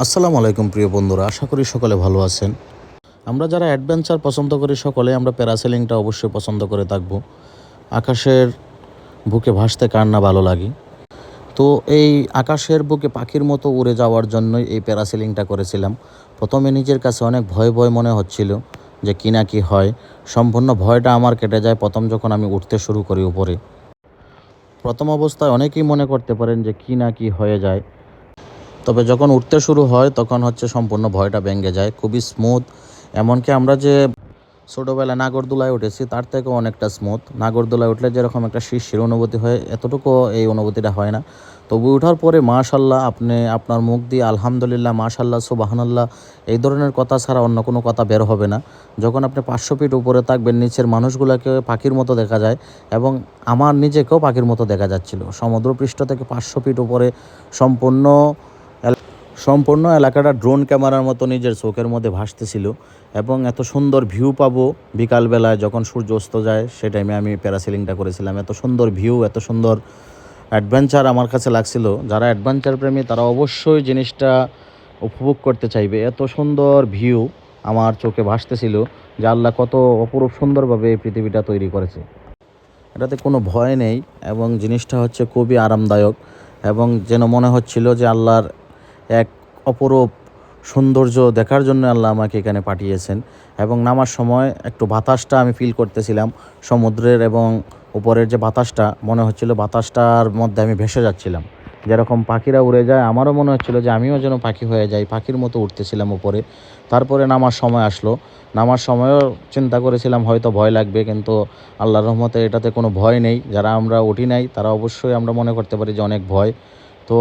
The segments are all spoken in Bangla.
আসসালামু আলাইকুম প্রিয় বন্ধুরা, আশা করি সকলে ভালো আছেন। আমরা যারা অ্যাডভেঞ্চার পছন্দ করি সকলে আমরা প্যারাসেলিংটা অবশ্যই পছন্দ করে থাকব। আকাশের বুকে ভাসতে কার না ভালো লাগে। তো এই আকাশের বুকে পাখির মতো উড়ে যাওয়ার জন্যই এই প্যারাসেলিংটা করেছিলাম। প্রথমে নিজের কাছে অনেক ভয় ভয় মনে হচ্ছিল যে কী না কী হয়। সম্পূর্ণ ভয়টা আমার কেটে যায় প্রথম যখন আমি উঠতে শুরু করি উপরে। প্রথম অবস্থায় অনেকেই মনে করতে পারেন যে কী না কী হয়ে যায়, তবে যখন উঠতে শুরু হয় তখন সম্পূর্ণ ভয়টা ভেঙে যায়। খুবই স্মুথ, এমনকি আমরা যে ছোটোবেলায় নাগরদোলায় উঠেছি তার থেকেও অনেকটা স্মুথ। নাগরদোলায় উঠলে যেরকম একটা শিরশির অনুভূতি হয়, এতটুকু এই অনুভূতিটা হয় না। তবু ওঠার পরে মাশাল্লাহ, আপনি আপনার মুখ দিয়ে আলহামদুলিল্লাহ, মাশাল্লাহ, সুবহানাল্লাহ এই ধরনের কথা ছাড়া অন্য কোনো কথা বের হবে না। যখন আপনি 500 ফিট উপরে থাকবেন, নিচের মানুষগুলোকে পাখির মতো দেখা যায় এবং আমার নিজেকেও পাখির মতো দেখা যাচ্ছিল। সমুদ্রপৃষ্ঠ থেকে 500 ফিট উপরে সম্পূর্ণ এলাকাটা ড্রোন ক্যামেরার মতো নিজের চোখের মধ্যে ভাসতেছিল। এবং এত সুন্দর ভিউ পাবো বিকালবেলায় যখন সূর্য অস্ত যায়, সে টাইমে আমি প্যারাসেলিংটা করেছিলাম। এত সুন্দর ভিউ, এত সুন্দর অ্যাডভেঞ্চার আমার কাছে লাগছিল। যারা অ্যাডভেঞ্চার প্রেমী তারা অবশ্যই জিনিসটা উপভোগ করতে চাইবে। এত সুন্দর ভিউ আমার চোখে ভাসতেছিল যে আল্লাহ কত অপরূপ সুন্দরভাবে এই পৃথিবীটা তৈরি করেছে। এটাতে কোনো ভয় নেই এবং জিনিসটা খুবই আরামদায়ক এবং যেন মনে হচ্ছিল যে আল্লাহর এক অপরূপ সৌন্দর্য দেখার জন্য আল্লাহ আমাকে এখানে পাঠিয়েছেন। এবং নামার সময় একটু বাতাসটা আমি ফিল করতেছিলাম সমুদ্রের, এবং উপরের যে বাতাসটা মনে হচ্ছিল বাতাসটার মধ্যে আমি ভেসে যাচ্ছিলাম। যেরকম পাখিরা উড়ে যায় আমারও মনে হচ্ছিল যে আমিও যেন পাখি হয়ে যাই, পাখির মতো উঠতেছিলাম উপরে। তারপরে নামার সময় আসলো, নামার সময়ও চিন্তা করেছিলাম হয়তো ভয় লাগবে, কিন্তু আল্লাহর রহমতে এটাতে কোনো ভয় নেই। যারা আমরা উঠি নাই তারা অবশ্যই আমরা মনে করতে পারি যে অনেক ভয়। তো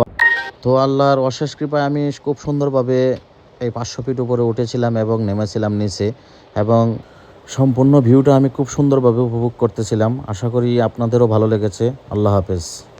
তো আল্লাহর অশেষ কৃপায় আমি খুব সুন্দরভাবে এই 500 ফিট উপরে উঠেছিলাম এবং নেমেছিলাম নিচে, এবং সম্পূর্ণ ভিউটা আমি খুব সুন্দরভাবে উপভোগ করতেছিলাম। আশা করি আপনাদেরও ভালো লেগেছে। আল্লাহ হাফেজ।